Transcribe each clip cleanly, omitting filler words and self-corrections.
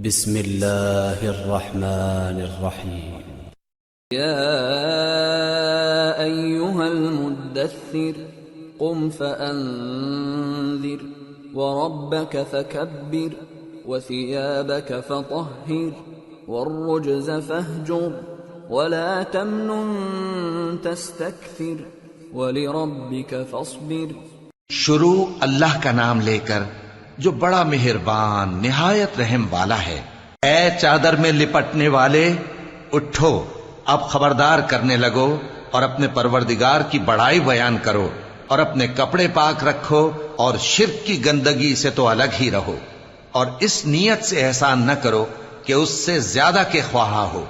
بسم الله الرحمن الرحيم يا أيها المدثر قم فأنذر وربك فكبر وثيابك فطهر والرجز فاهجر ولا تمنن تستكثر ولربك فاصبر. شروع اللہ کا نام لے کر جو بڑا مہربان نہایت رحم والا ہے. اے چادر میں لپٹنے والے اٹھو، اب خبردار کرنے لگو اور اپنے پروردگار کی بڑائی بیان کرو اور اپنے کپڑے پاک رکھو اور شرک کی گندگی سے تو الگ ہی رہو اور اس نیت سے احسان نہ کرو کہ اس سے زیادہ کے خواہاں ہو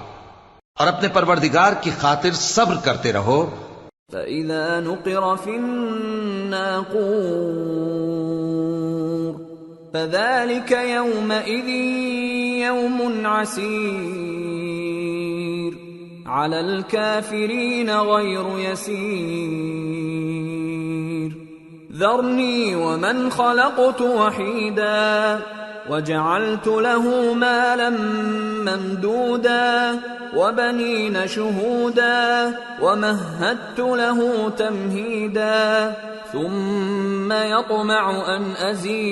اور اپنے پروردگار کی خاطر صبر کرتے رہو. فَإِذَا نُقِرَ فِي النَّاقُورِ فَذَلِكَ يَوْمَئِذٍ يَوْمٌ عَسِيرٌ عَلَى الْكَافِرِينَ غَيْرُ يَسِيرٌ. ذَرْنِي وَمَنْ خَلَقْتُ وَحِيدًا وَجَعَلْتُ لَهُ مَالًا مَمْدُودًا وَبَنِينَ شُهُودًا وَمَهَّدتُّ لَهُ تَمْهِيدًا ثُمَّ يَطْمَعُ أَنْ أَزِيدَ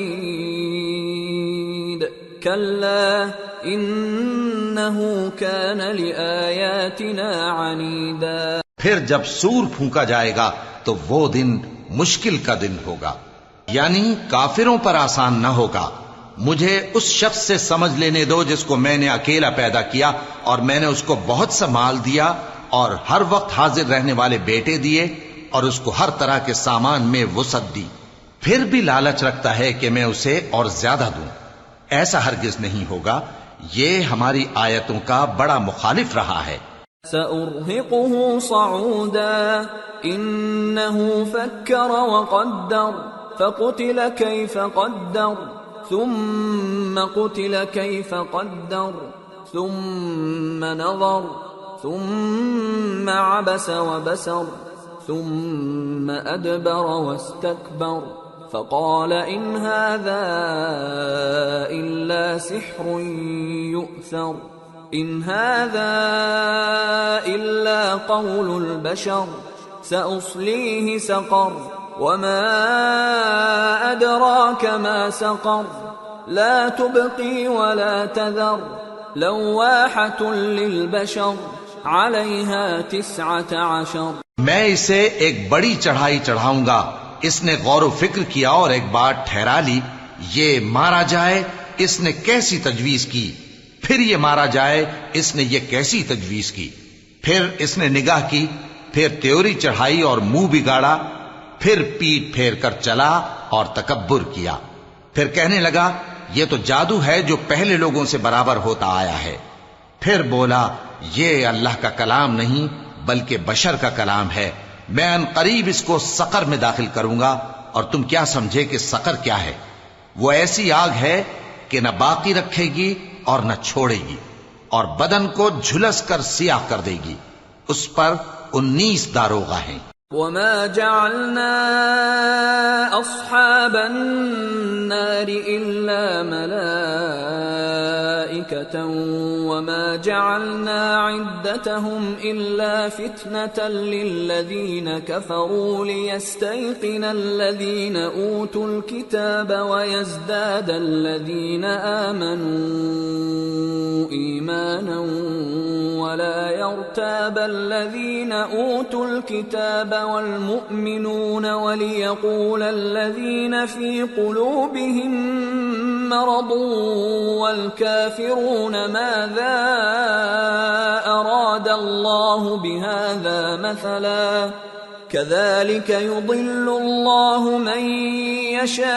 كَلَّا إِنَّهُ كَانَ لِآيَاتِنَا عَنِيدًا. پھر جب سور پھونکا جائے گا تو وہ دن مشکل کا دن ہوگا، یعنی کافروں پر آسان نہ ہوگا. مجھے اس شخص سے سمجھ لینے دو جس کو میں نے اکیلا پیدا کیا اور میں نے اس کو بہت سا مال دیا اور ہر وقت حاضر رہنے والے بیٹے دیے اور اس کو ہر طرح کے سامان میں وسعت دی، پھر بھی لالچ رکھتا ہے کہ میں اسے اور زیادہ دوں. ایسا ہرگز نہیں ہوگا، یہ ہماری آیتوں کا بڑا مخالف رہا ہے. سأرهقه صعودا إنه فكر وقدر فقتل كيف قدر ثم قتل كيف قدر ثم نظر ثم عبس وبسر ثم أدبر واستكبر فقال إن هذا إلا سحر يؤثر إن هذا إلا قول البشر سأصليه سقر وما أدراك ما سقر لا تبقي ولا تذر لواحة للبشر عليها 19. میں اسے ایک بڑی چڑھائی چڑھاؤں گا. اس نے غور و فکر کیا اور ایک بات ٹھہرا لی، یہ مارا جائے اس نے کیسی تجویز کی، پھر یہ مارا جائے اس نے یہ کیسی تجویز کی. پھر اس نے نگاہ کی، پھر تیوری چڑھائی اور منہ بگاڑا، پھر پیٹ پھیر کر چلا اور تکبر کیا. پھر کہنے لگا یہ تو جادو ہے جو پہلے لوگوں سے برابر ہوتا آیا ہے. پھر بولا یہ اللہ کا کلام نہیں بلکہ بشر کا کلام ہے. میں ان قریب اس کو سقر میں داخل کروں گا اور تم کیا سمجھے کہ سقر کیا ہے؟ وہ ایسی آگ ہے کہ نہ باقی رکھے گی اور نہ چھوڑے گی اور بدن کو جھلس کر سیاہ کر دے گی. اس پر 19 داروغہ ہیں. وما جعلنا أصحاب النار إلا ملائكة وما جعلنا عدتهم إلا فتنة للذين كفروا ليستيقن الذين أوتوا الكتاب ويزداد الذين آمنوا إيمانا ولا يرتاب الذين أوتوا الكتاب والمؤمنون وليقول الذين في قلوبهم مرض والكافرون ماذا أراد الله بهذا مثلا كذلك يضل الله من يشاء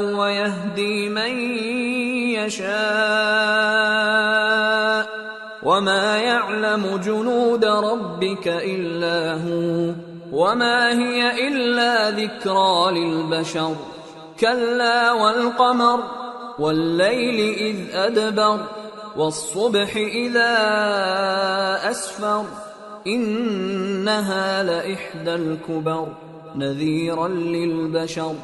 ويهدي من يشاء وما يعلم جنود ربك إلا هو وما هي إلا ذكرى للبشر كلا والقمر والليل إذ أدبر والصبح إذا أسفر إنها لإحدى الكبر نذيرا للبشر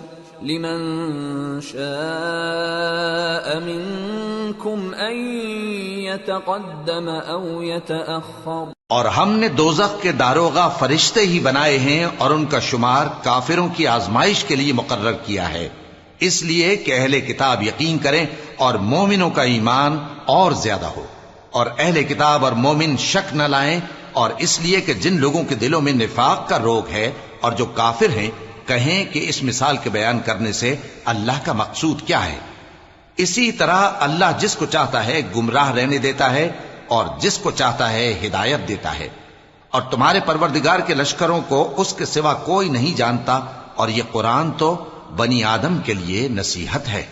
لمن شاء منكم ان يتقدم او يتأخر. اور ہم نے دوزخ کے داروغہ فرشتے ہی بنائے ہیں اور ان کا شمار کافروں کی آزمائش کے لیے مقرر کیا ہے، اس لیے کہ اہل کتاب یقین کریں اور مومنوں کا ایمان اور زیادہ ہو، اور اہل کتاب اور مومن شک نہ لائیں، اور اس لیے کہ جن لوگوں کے دلوں میں نفاق کا روگ ہے اور جو کافر ہیں کہیں کہ اس مثال کے بیان کرنے سے اللہ کا مقصود کیا ہے. اسی طرح اللہ جس کو چاہتا ہے گمراہ رہنے دیتا ہے اور جس کو چاہتا ہے ہدایت دیتا ہے، اور تمہارے پروردگار کے لشکروں کو اس کے سوا کوئی نہیں جانتا، اور یہ قرآن تو بنی آدم کے لیے نصیحت ہے.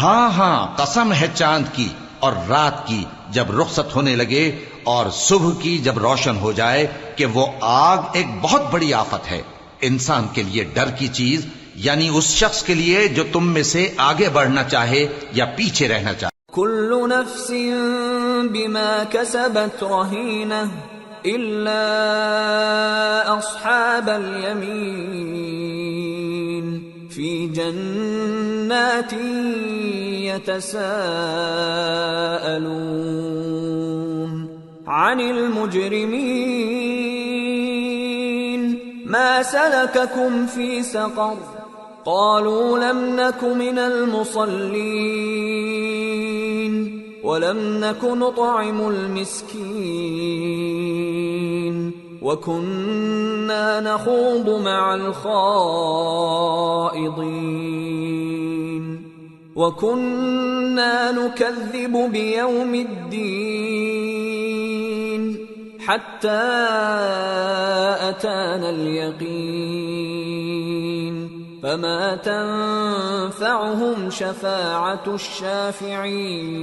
ہاں ہاں قسم ہے چاند کی اور رات کی جب رخصت ہونے لگے، اور صبح کی جب روشن ہو جائے، کہ وہ آگ ایک بہت بڑی آفت ہے انسان کے لیے ڈر کی چیز، یعنی اس شخص کے لیے جو تم میں سے آگے بڑھنا چاہے یا پیچھے رہنا چاہے. كل نفس بما كسبت رهينة إلا أصحاب اليمين في جنات يتساءلون عن المجرمين ما سلككم في سقر قالوا لم نك من المصلين ولم نك نطعم المسكين وكنا نخوض مع الخائضين وكنا نكذب بيوم الدين حتى أتانا اليقين فما تنفعهم شفاعة الشافعين.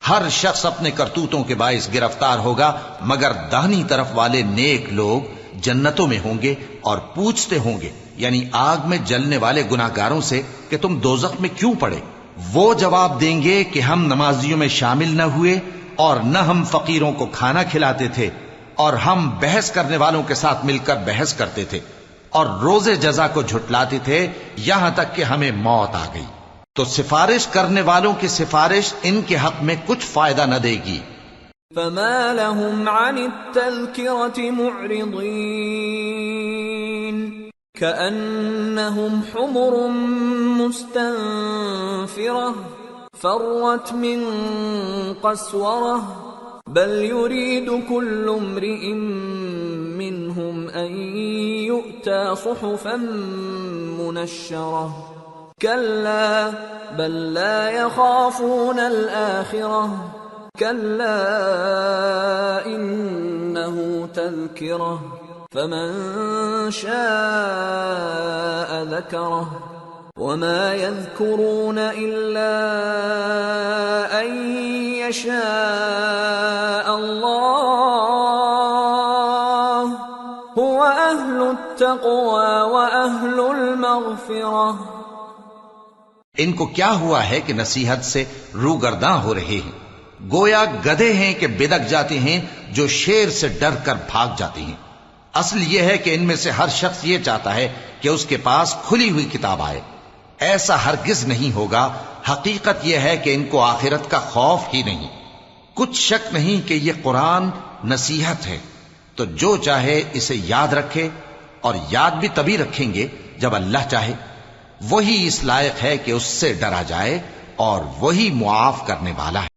ہر شخص اپنے کرتوتوں کے باعث گرفتار ہوگا، مگر داہنی طرف والے نیک لوگ جنتوں میں ہوں گے اور پوچھتے ہوں گے، یعنی آگ میں جلنے والے گناہگاروں سے کہ تم دوزخ میں کیوں پڑے. وہ جواب دیں گے کہ ہم نمازیوں میں شامل نہ ہوئے اور نہ ہم فقیروں کو کھانا کھلاتے تھے، اور ہم بحث کرنے والوں کے ساتھ مل کر بحث کرتے تھے، اور روز جزا کو جھٹلاتے تھے یہاں تک کہ ہمیں موت آ گئی. تو سفارش کرنے والوں کی سفارش ان کے حق میں کچھ فائدہ نہ دے گی. فما لهم عن التذكرة معرضين كأنهم حمر مستنفرة فرت من قسورة بل يريد كل امرئ منهم أن يؤتى صحفا منشرة كلا بل لا يخافون الآخرة كلا إنه تذكرة فمن شاء ذكره وما يذكرون إلا أن يشاء الله هو أهل التقوى وأهل المغفرة. ان کو کیا ہوا ہے کہ نصیحت سے روگرداں ہو رہے ہیں، گویا گدھے ہیں کہ بدک جاتے ہیں جو شیر سے ڈر کر بھاگ جاتے ہیں. اصل یہ ہے کہ ان میں سے ہر شخص یہ چاہتا ہے کہ اس کے پاس کھلی ہوئی کتاب آئے. ایسا ہرگز نہیں ہوگا. حقیقت یہ ہے کہ ان کو آخرت کا خوف ہی نہیں. کچھ شک نہیں کہ یہ قرآن نصیحت ہے، تو جو چاہے اسے یاد رکھے، اور یاد بھی تبھی رکھیں گے جب اللہ چاہے. وہی اس لائق ہے کہ اس سے ڈرا جائے، اور وہی معاف کرنے والا ہے.